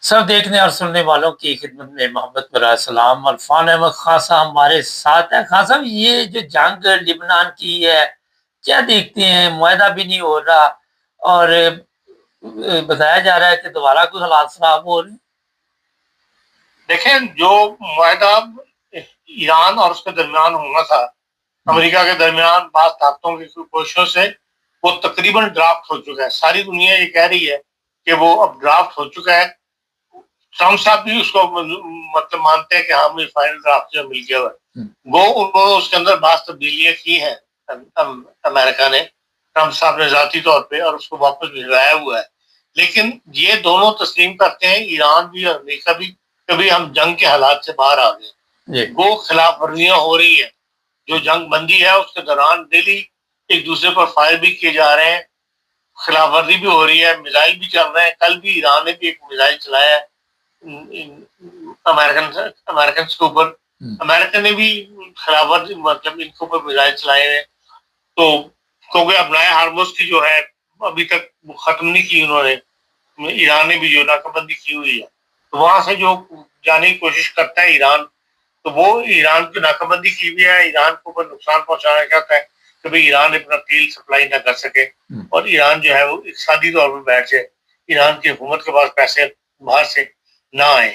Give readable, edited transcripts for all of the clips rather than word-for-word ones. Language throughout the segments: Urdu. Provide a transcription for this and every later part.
سب دیکھنے اور سننے والوں کی خدمت میں محبت برائے سلام، عرفان احمد خان صاحب ہمارے ساتھ ہیں۔ خان صاحب، یہ جو جنگ لبنان کی ہے، کیا دیکھتے ہیں؟ معاہدہ بھی نہیں ہو رہا اور بتایا جا رہا ہے کہ دوبارہ کوئی حالات خراب ہو رہے ہیں۔ دیکھیں، جو معاہدہ ایران اور اس کے درمیان ہونا تھا، امریکہ کے درمیان بعض طاقتوں کی کوششوں سے وہ تقریباً ڈرافٹ ہو چکا ہے۔ ساری دنیا یہ کہہ رہی ہے کہ وہ اب ڈرافٹ ہو چکا ہے۔ ٹرمپ صاحب بھی اس کو مطلب مانتے ہیں کہ ہم فائنل ڈرافٹ جو مل گیا ہوا ہے، وہ انہوں نے اس کے اندر بعض تبدیلیاں کی ہیں امریکہ نے، ٹرمپ صاحب نے ذاتی طور پہ، اور اس کو واپس بھجوایا ہوا ہے۔ لیکن یہ دونوں تسلیم کرتے ہیں، ایران بھی اور امریکہ بھی، کبھی ہم جنگ کے حالات سے باہر آ گئے۔ وہ خلاف ورزیاں ہو رہی ہیں، جو جنگ بندی ہے اس کے دوران ڈیلی ایک دوسرے پر فائر بھی کیے جا رہے ہیں، خلاف ورزی بھی ہو رہی ہے، میزائل بھی چل رہے ہیں۔ کل بھی ایران نے بھی ایک میزائل چلایا ہے امریکن کے اوپر، امریکہ نے بھی خلاف ورزی مطلب ان کے اوپر میزائل چلائے ہیں۔ تو کیونکہ اب نئے ہارموز کی جو ہے ابھی تک ختم نہیں کی انہوں نے، ایران نے بھی جو ناکہ بندی کی ہوئی ہے، تو وہاں سے جو جانے کی کوشش کرتا ہے ایران، تو وہ ایران کی ناکہ بندی کی ہوئی ہے، ایران کو اوپر نقصان پہنچانا چاہتا ہے کہ بھائی ایران اپنا تیل سپلائی نہ کر سکے اور ایران جو ہے وہ اقتصادی طور پر بیٹھ جائے، ایران کی حکومت کے پاس پیسے باہر سے نہ آئے۔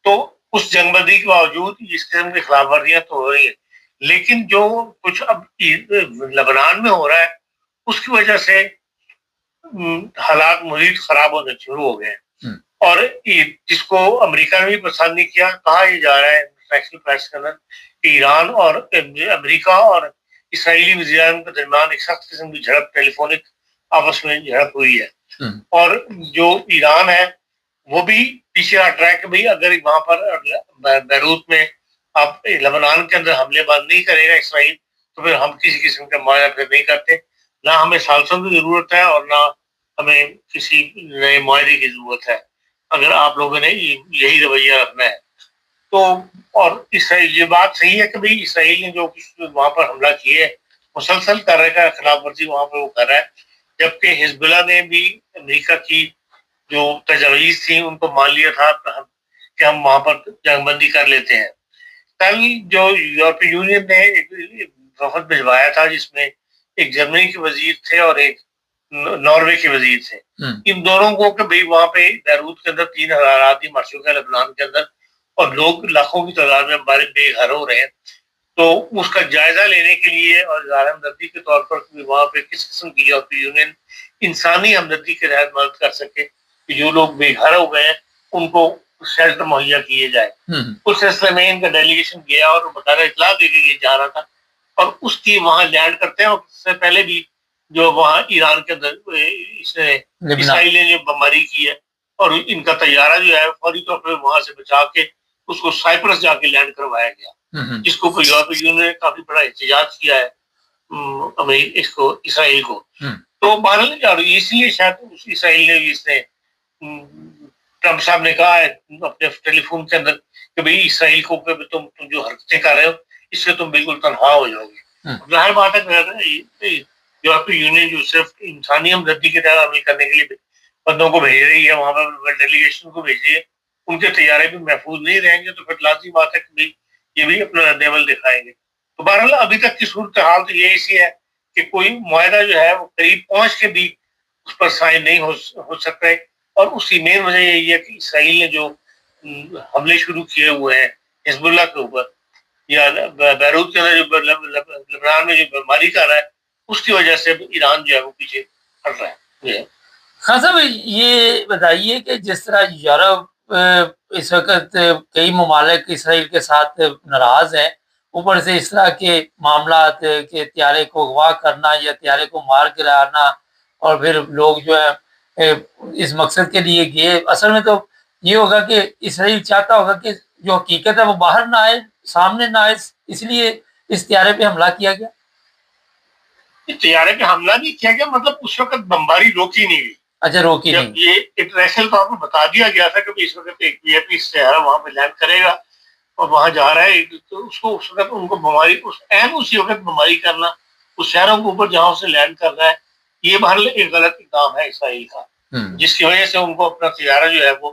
تو اس جنگ بندی کے باوجود اس قسم کی خلاف ورزیاں تو ہو رہی ہیں، لیکن جو کچھ اب لبنان میں ہو رہا ہے اس کی وجہ سے حالات مزید خراب ہونے شروع ہو گئے ہیں، اور جس کو امریکہ نے بھی پسند نہیں کیا، کہا یہ جا رہا ہے انٹرنیشنل پریس کے اندر کہ ایران اور امریکہ اور اسرائیلی وزیر اعظم کے درمیان ایک سخت قسم کی جھڑپ، ٹیلی فونک آپس میں جھڑپ ہوئی ہے، اور جو ایران ہے وہ بھی پیچھے ہٹ رہا ہے کہ بھائی اگر وہاں پر بیروت میں آپ لبنان کے اندر حملے بند نہیں کرے گا اسرائیل، تو پھر ہم کسی قسم کا معاہدہ پھر نہیں کرتے، نہ ہمیں ثالثوں کی ضرورت ہے اور نہ ہمیں کسی نئے معاہدے کی ضرورت ہے، اگر آپ لوگوں نے یہی رویہ رکھنا ہے تو۔ اور اسرائیل یہ بات صحیح ہے کہ بھائی اسرائیل نے جو کچھ وہاں پر حملہ کیے مسلسل کر رہا ہے، خلاف ورزی وہاں پہ وہ کر رہا ہے، جبکہ حزب اللہ نے بھی امریکہ کی جو تجاویز تھی ان کو مان لیا تھا کہ ہم وہاں پر جنگ بندی کر لیتے ہیں۔ کل جو یورپی یونین نے ایک وفد بھجوایا تھا جس میں ایک جرمنی کے وزیر تھے اور ایک ناروے کے وزیر تھے، ان دونوں کو کہ بھائی وہاں پہ بیروت کے اندر 3000 آدمی مر چکے ہیں لبنان کے اندر، اور لوگ لاکھوں کی تعداد میں ہمارے بے گھر ہو رہے ہیں، تو اس کا جائزہ لینے کے لیے اور اظہار ہمدردی کے طور پر وہاں پہ کس قسم کی یورپی یونین انسانی ہمدردی کے تحت مدد کر سکے کہ جو لوگ بے گھر ہو گئے ہیں ان کو شیلٹر مہیا کیے جائے۔ اس سلسلے میں ان کا ڈیلیگیشن گیا اور باقاعدہ اطلاع دے کے یہ جا رہا تھا، اور اس کی وہاں لینڈ کرتے ہیں، اور اس سے پہلے بھی جو وہاں ایران کے اندر اسرائیل نے جو بمباری کی ہے، اور ان کا طیارہ جو ہے فوری طور پہ وہاں سے بچا کے اس کو سائپرس جا کے لینڈ کروایا گیا، جس کو یورپی یونین نے کافی بڑا احتجاج کیا ہے اس کو اسرائیل کو۔ تو بہرحال اور اس لیے شاید اسرائیل نے اس نے ٹرمپ صاحب نے کہا ہے اپنے ٹیلی فون کے اندر کہ بھائی اسرائیل کو تم جو حرکتیں کر رہے ہو اس سے تم بالکل تنہا ہو جاؤ گے۔ ظاہر بات ہے یورپی یونین جو صرف انسانی ہمدردی کے تحت عمل کرنے کے لیے بندوں کو بھیج رہی ہے، وہاں پر ڈیلیگیشن کو بھیج رہی ہے، ان کے طیارے بھی محفوظ نہیں رہیں گے تو پھر لازمی بات ہے کہ یہ بھی اپنا رد عمل دکھائیں گے۔ تو بہرحال ابھی تک کی صورتحال تو یہ اسی ہے کہ کوئی معاہدہ جو ہے وہ قریب پہنچ کے بھی اس پر سائن نہیں ہو سکتا ہے، اور اس کی مین وجہ یہی ہے کہ اسرائیل نے جو حملے شروع کیے ہوئے ہیں حزب اللہ کے اوپر، یا بیروت کے اندر جو لبنان میں جو بیماری کر رہا ہے، اس کی وجہ سے ایران جو ہے وہ پیچھے ہٹ رہا ہے۔ خان صاحب، یہ بتائیے کہ جس طرح یورپ اس وقت کئی ممالک اسرائیل کے ساتھ ناراض ہیں، اوپر سے اس طرح کے معاملات کہ طیارے کو اغوا کرنا یا طیارے کو مار گرانا، اور پھر لوگ جو ہے اس مقصد کے لیے گئے، اصل میں تو یہ ہوگا کہ اسرائیل چاہتا ہوگا کہ جو حقیقت ہے وہ باہر نہ آئے، سامنے نہ آئے، اس لیے اس طیارے پہ حملہ کیا گیا۔ طیارے پہ حملہ نہیں کیا گیا، مطلب اس وقت بمباری روکی نہیں گئی۔ اچھا، روکی نہیں، یہ انٹرنیشنل طور پر بتا دیا گیا تھا کہ اس وقت ایک وی آئی پی طیارہ وہاں پہ لینڈ کرے گا اور وہاں جا رہا ہے، تو اس کو اس وقت ان کو بمباری اسی وقت بمباری کرنا اس شہروں کے اوپر جہاں سے لینڈ کر رہا ہے، یہ بہرحال ایک غلط اقدام ہے اسرائیل کا، جس کی وجہ سے ان کو اپنا طیارہ جو ہے وہ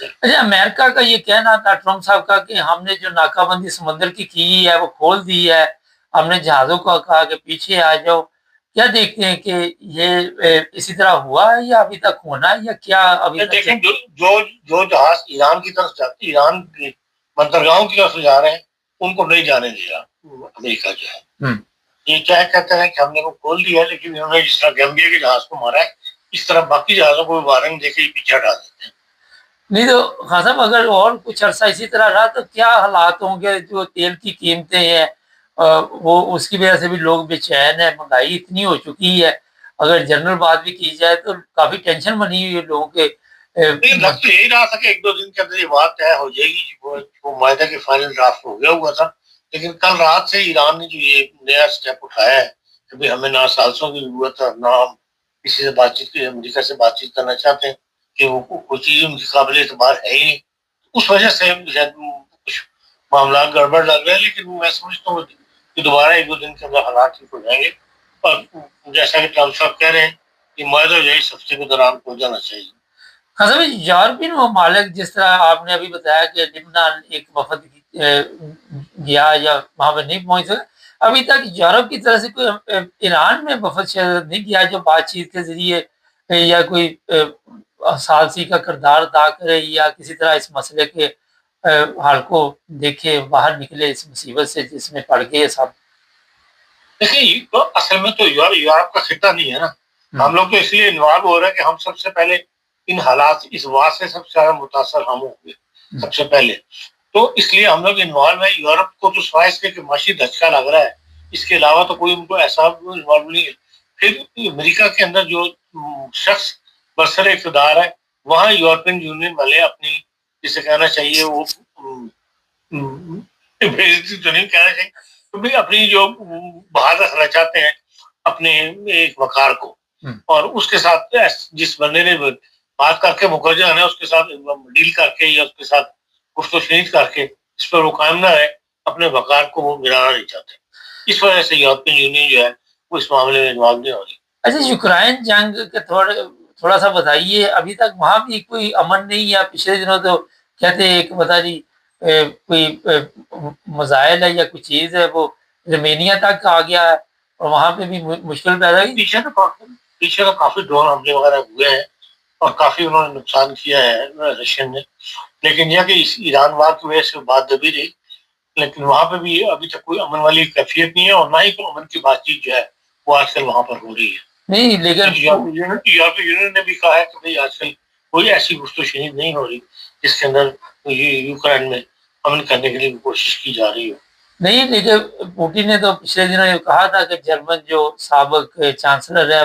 اچھا، امریکہ کا یہ کہنا تھا ٹرمپ صاحب کا کہ ہم نے جو ناکہ بندی سمندر کی ہے وہ کھول دی ہے، ہم نے جہازوں کو کہا کہ پیچھے آ جاؤ. کیا دیکھتے ہیں کہ یہ اسی طرح ہوا ہے یا ابھی تک ہونا ہے یا کیا ابھی تک؟ دیکھیں جو جہاز ایران کی طرف جاتے، ایران کی بندرگاہوں کی طرف جا رہے ہیں، ان کو نہیں جانے دیا امریکہ جو ہے. یہ کیا کہتے ہیں کہ ہم نے وہ کھول دیا ہے، لیکن انہوں نے جس طرح گیمبیا کے جہاز کو مارا ہے اس طرح باقی جہازوں کو ماریں گے، دیکھے پیچھے ہٹا دیتے ہیں. نہیں تو خان صاحب اگر اور کچھ عرصہ اسی طرح رہا تو کیا حالات ہوں گے؟ جو تیل کی قیمتیں ہیں وہ اس کی وجہ سے بھی لوگ بے چین ہیں، مہنگائی اتنی ہو چکی ہے. اگر جنرل بات بھی کی جائے تو کافی ٹینشن بنی ہوئی ہے لوگوں کے. لگ تو یہی رہا تھا کہ ایک دو دن کے اندر یہ بات طے ہو جائے گی. وہ معاہدہ کے فائنل ڈرافٹ ہو گیا ہوا تھا، لیکن کل رات سے ایران نے جو یہ نیا اسٹیپ اٹھایا ہے کہ ہمیں نہ سازشوں کی ضرورت ہے، نہ ہم کسی سے بات چیت کی، امریکہ سے بات چیت کرنا چاہتے ہیں کہ وہ کوئی چیز ان کے قابل اعتبار ہے ہی نہیں. اس وجہ سے شاید کچھ معاملات گڑبڑ لگ رہے ہیں، لیکن میں سمجھتا ہوں کہ دوبارہ ایک دو دن کے اندر حالات ٹھیک ہو جائیں گے. اور جیسا کہ ٹرمپ صاحب کہہ رہے ہیں کہ معاہدہ جو ہے اس ہفتے کے دوران ہو جانا چاہیے. ہاں صاحب، یورپین ممالک جس طرح آپ نے ابھی بتایا کہ لبنان ایک وفد گیا یا وہاں پہ نہیں پہنچ سکا، ابھی تک یورپ کی طرف سے کوئی ایران میں وفد شاید نہیں گیا جو بات چیت کے ذریعے یا کوئی ثالثی کا کردار ادا کرے یا کسی طرح اس مسئلے کے حال کو دیکھے، باہر نکلے اس مصیبت سے جس میں پڑ گئے سب. دیکھیں اصل میں تو یورپ کا خطہ نہیں ہے نا. ہم لوگ تو اس لیے انوالو ہو رہے ہیں کہ ہم سب سے پہلے ان حالات اس وبا سے سب سے زیادہ متاثر ہم ہوں گے سب سے پہلے. تو اس لیے ہم لوگ انوالو ہیں. یورپ کو تو سوائے اس کے کہ معاشی دھچکا لگ رہا ہے، اس کے علاوہ تو کوئی ان کو ایسا انوالو نہیں ہے. پھر امریکہ کے اندر جو شخص برسر اقتدار ہے، وہاں یورپین یونین والے اپنی جسے کہنا چاہیے وہ بےعزتی تو نہیں کہنا چاہیے، تو بھی اپنی جو بحال رکھنا چاہتے ہیں اپنے ایک وقار کو، اور اس کے ساتھ جس بندے نے بات کر کے مکر جانا ہے اس کے ساتھ ڈیل کر کے یا اس کے ساتھ گفت و شنید کر کے اس پر وہ قائم نہ رہے، اپنے وقار کو وہ گرانا نہیں چاہتے. اس وجہ سے یورپین یونین جو ہے وہ اس معاملے میں انوالو نہیں ہو رہی. اچھا، یوکرائن جنگ کے تھوڑا سا بتائیے. ابھی تک وہاں بھی کوئی امن نہیں ہے. پچھلے دنوں تو کہتے ہیں کہ پتہ نہیں کوئی مزائل ہے یا کوئی چیز ہے وہ زمینیا تک آ گیا ہے اور وہاں پہ بھی مشکل پیدا ہوئی. پیچھے تو کافی ڈرون حملے وغیرہ ہوئے ہیں اور کافی انہوں نے نقصان کیا ہے رشین نے، لیکن یہ کہ اس ایران وار کی وجہ سے بات دبی رہی. لیکن وہاں پہ بھی ابھی تک کوئی امن والی کیفیت نہیں ہے، اور نہ ہی کوئی امن کی بات چیت جو ہے وہ آج کل وہاں پر ہو رہی ہے. نہیں لیکن یورپی یونین نے بھی کہا ہے کہ بھائی آج کل کوئی ایسی گفت و شنید نہیں ہو رہی جس کے اندر یوکرائن میں امن کرنے کے لیے کوشش کی جا رہی ہو. نہیں، لیکن پوٹین نے تو پچھلے دنوں یہ کہا تھا کہ جرمن جو سابق چانسلر ہے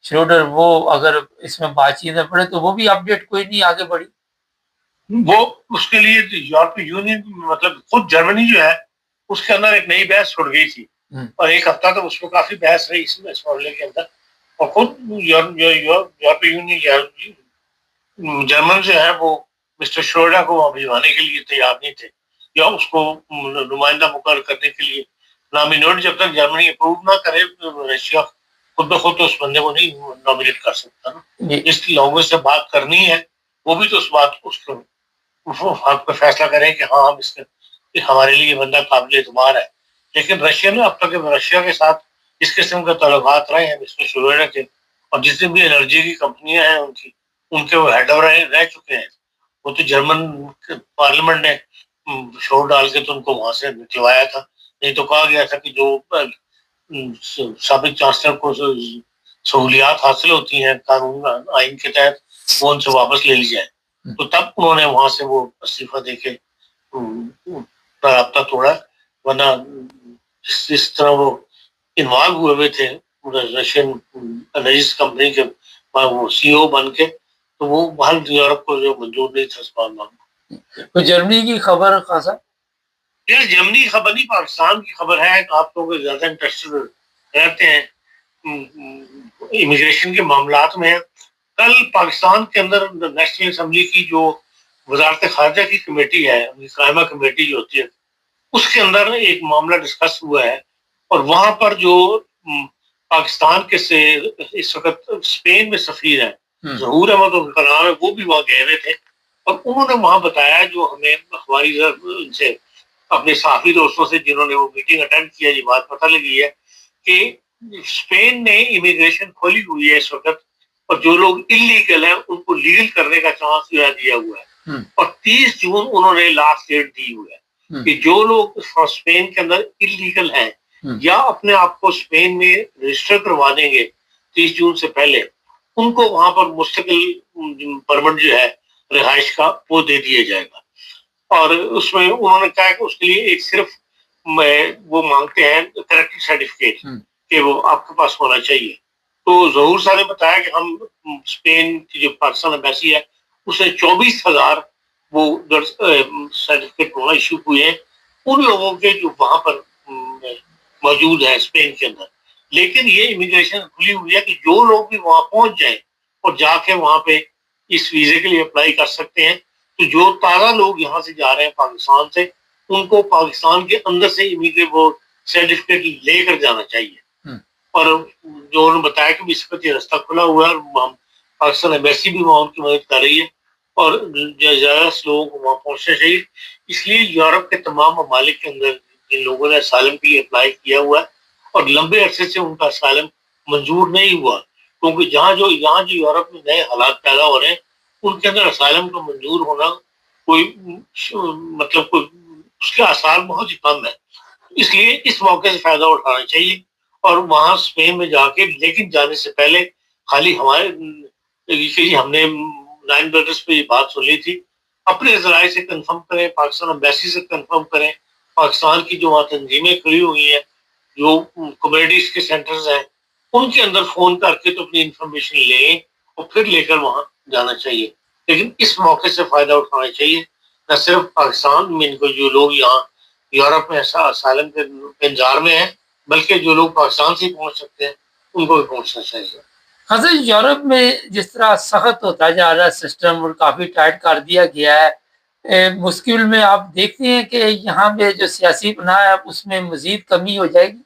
شروڈر، وہ اگر اس میں بات چیت میں پڑے تو وہ بھی اپڈیٹ کوئی نہیں آگے بڑھی. وہ اس کے لیے یورپی یونین مطلب خود جرمنی جو ہے اس کے اندر ایک نئی بحث چھوڑ گئی تھی، اور ایک ہفتہ تک اس میں کافی بحث رہی اس معاملے کے اندر. اور خود یورپی یونین جرمن جو ہے وہ مسٹر شروڈر کو وہاں بھجوانے کے لیے تیار نہیں تھے یا اس کو نمائندہ مقرر کرنے کے لیے نامینیٹ جب تک جرمنی اپروو نہ کرے رشیا خود بخود تو اس بندے کو نہیں نامینیٹ کر سکتا نا. جس لوگوں سے بات کرنی ہے وہ بھی تو اس بات کو فیصلہ کریں کہ ہاں ہم اس کے ہمارے لیے بندہ قابل اعتبار ہے. لیکن رشیا نے اب تک رشیا کے ساتھ اس قسم کے تعلقات رہے ہیں مسٹر شروڈر کے، اور جتنی بھی انرجی کی کمپنیاں ہیں ان کے وہ ہیڈ رہ چکے ہیں. وہ تو جرمن پارلیمنٹ نے شور ڈال کے تو ان کو وہاں سے نکلوایا تھا. نہیں تو کہا گیا تھا کہ جو سابق چانسلر کو سہولیات حاصل ہوتی ہیں قانون آئین کے تحت وہ ان سے واپس لے لی جائے. تو تب انہوں نے وہاں سے وہ استعفیٰ دے کے رابطہ توڑا، ورنہ اس طرح وہ انوالو ہوئے تھے رشین انرجی کمپنی کے وہ سی او بن کے، تو وہ باہر یورپ کو جو منظور نہیں تھا اس معاملہ. تو جرمنی کی خبر خاصا یہ جرمنی کی خبر نہیں، پاکستان کی خبر ہے. آپ لوگ زیادہ انٹرسٹڈ رہتے ہیں امیگریشن کے معاملات میں. کل پاکستان کے اندر نیشنل اسمبلی کی جو وزارت خارجہ کی کمیٹی ہے، قائمہ کمیٹی جو ہوتی ہے، اس کے اندر ایک معاملہ ڈسکس ہوا ہے. اور وہاں پر جو پاکستان کے سے اس وقت اسپین میں سفیر ہیں ظہور احمد ان کا نام ہے، وہ بھی وہاں گئے ہوئے تھے. اور انہوں نے وہاں بتایا جو ہمیں ہماری سے اپنے صحافی دوستوں سے جنہوں نے وہ میٹنگ اٹینڈ کیا یہ بات پتہ لگی ہے کہ اسپین نے امیگریشن کھولی ہوئی ہے اس وقت، اور جو لوگ انلیگل ہیں ان کو لیگل کرنے کا چانس دیا ہوا ہے، اور 30 جون انہوں نے لاسٹ ڈیٹ دی ہوئی ہے کہ جو لوگ اسپین کے اندر انلیگل ہیں یا اپنے آپ کو اسپین میں رجسٹر کروا دیں گے 30 جون سے پہلے، ان کو وہاں پر مستقل پرمٹ جو ہے رہائش کا وہ دے دیا جائے گا۔ اور اس میں انہوں نے کہا کہ اس کے لیے ایک صرف وہ مانگتے ہیں کریکٹر سرٹیفکیٹ کہ وہ آپ کے پاس ہونا چاہیے۔ تو ظہور صاحب نے بتایا کہ ہم اسپین کی جو پاکستان ایمبیسی ہے اس نے 24,000 وہ سرٹیفکیٹ وہاں ایشو ہوئے ہیں ان لوگوں کے جو وہاں پر موجود ہے اسپین کے اندر۔ لیکن یہ امیگریشن کھلی ہوئی ہے کہ جو لوگ بھی وہاں پہنچ جائیں اور جا کے وہاں پہ اس ویزے کے لیے اپلائی کر سکتے ہیں، تو جو تازہ لوگ یہاں سے جا رہے ہیں پاکستان سے ان کو پاکستان کے اندر سے وہ سرٹیفکیٹ لے کر جانا چاہیے۔ اور جو انہوں نے بتایا کہ اس وقت یہ رستہ کھلا ہوا ہے اور پاکستان ایمبیسی بھی وہاں ان کی مدد کر رہی ہے اور زیادہ لوگوں کو وہاں پہنچنا چاہیے۔ اس لیے یورپ کے تمام ممالک کے اندر جن لوگوں نے اسائلم کے لیے اپلائی کیا ہوا ہے اور لمبے عرصے سے ان کا اسائلم منظور نہیں ہوا، کیونکہ یہاں جو یورپ میں نئے حالات پیدا ہو رہے ہیں ان کے اندر اسائلم کا منظور ہونا کوئی اس کے آثار بہت ہی کم ہے۔ اس لیے اس موقع سے فائدہ اٹھانا چاہیے اور وہاں اسپین میں جا کے، لیکن جانے سے پہلے خالی ہم نے 9 بردرز پہ یہ بات سن لی تھی، اپنے ذرائع سے کنفرم کریں، پاکستان ایمبیسی سے کنفرم کریں، پاکستان کی جو وہاں تنظیمیں کھڑی ہوئی ہیں جو کمیونٹیز کے سینٹرز ہیں ان کے اندر فون کر کے تو اپنی انفارمیشن لیں اور پھر لے کر وہاں جانا چاہیے۔ لیکن اس موقع سے فائدہ اٹھانا چاہیے، نہ صرف پاکستان میں کو جو لوگ یہاں یورپ میں اسائلم کے انتظار میں ہیں، بلکہ جو لوگ پاکستان سے پہنچ سکتے ہیں ان کو بھی پہنچنا چاہیے۔ حضرت یورپ میں جس طرح سخت ہوتا جا رہا ہے سسٹم اور کافی ٹائٹ کر دیا گیا ہے، مشکل میں آپ دیکھتے ہیں کہ یہاں پہ جو سیاسی پناہ ہے اس میں مزید کمی ہو جائے گی؟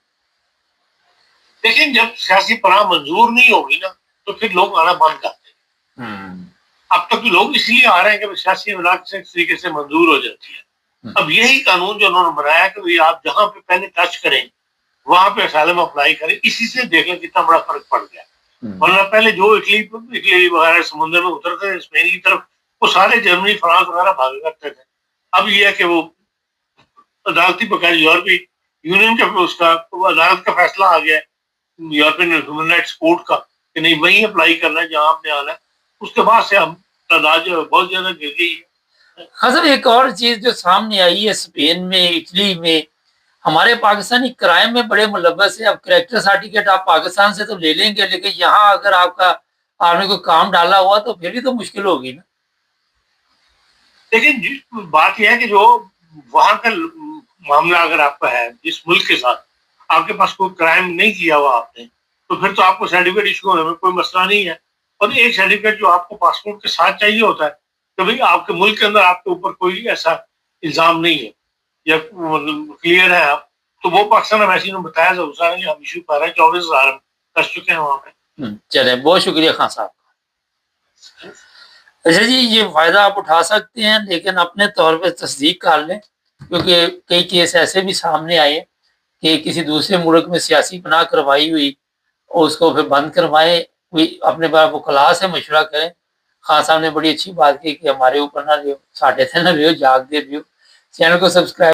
لیکن جب سیاسی پناہ منظور نہیں ہوگی نا تو پھر لوگ آنا بند کرتے ہیں۔ اب تک لوگ اس لیے آ رہے ہیں کہ سیاسی پناہ کسی طریقے سے منظور ہو جاتی ہے۔ اب یہی قانون جو انہوں نے بنایا کہ آپ جہاں پہ پہلے ٹچ کریں وہاں پہ اسائلم اپلائی کریں، اسی سے دیکھ لیں کتنا بڑا فرق پڑ گیا۔ ورنہ پہلے جو اٹلی وغیرہ سمندر میں اترتے تھے اسپین کی طرف وہ سارے جرمنی فرانس وغیرہ بھاگا کرتے تھے۔ اب یہ ہے کہ وہ عدالتی بقایا یورپی یونین کا اس کا عدالت کا فیصلہ آ گیا ہے یورپین ہیومن رائٹس کورٹ کا کہ نہیں وہیں اپلائی کرنا ہے جہاں آپ نے آنا ہے۔ اس کے بعد سے ہم تعداد جو بہت زیادہ گر گئی ہے۔ حضرت ایک اور چیز جو سامنے آئی ہے اسپین میں اٹلی میں، ہمارے پاکستانی کرائم میں بڑے ملوث ہیں۔ اب کریکٹر سرٹیفکیٹ آپ پاکستان سے تو لے لیں گے لیکن یہاں اگر آپ نے کوئی کام ڈالا ہوا تو پھر بھی تو مشکل ہوگی نا۔ لیکن بات یہ ہے کہ جو وہاں کا معاملہ اگر آپ کا ہے جس ملک کے ساتھ آپ کے پاس کوئی کرائم نہیں کیا ہوا آپ نے تو پھر تو آپ کو سرٹیفکیٹ ایشو ہونے میں کوئی مسئلہ نہیں ہے۔ اور ایک سرٹیفکیٹ جو آپ کو پاسپورٹ کے ساتھ چاہیے ہوتا ہے کہ بھئی آپ کے ملک کے اندر آپ کے اوپر کوئی ایسا الزام نہیں ہے یا کلیئر ہے آپ، تو وہ پاکستان ایمبیسی نے بتایا ضرور سارا ہم ایشو کر رہے ہیں، 24,000 کر چکے ہیں وہاں پہ۔ چلیں بہت شکریہ خان صاحب۔ اچھا جی، یہ فائدہ آپ اٹھا سکتے ہیں لیکن اپنے طور پہ تصدیق کر لیں، کیونکہ کئی کیس ایسے بھی سامنے آئے کہ کسی دوسرے ملک میں سیاسی پناہ کروائی ہوئی اور اس کو پھر بند کروائیں، کوئی اپنے بار وکلاء سے مشورہ کریں۔ خان صاحب نے بڑی اچھی بات کی کہ ہمارے اوپر نہ رہو، ساٹے تھے نہ رہو، جاگ دے رہو۔ چینل کو سبسکرائب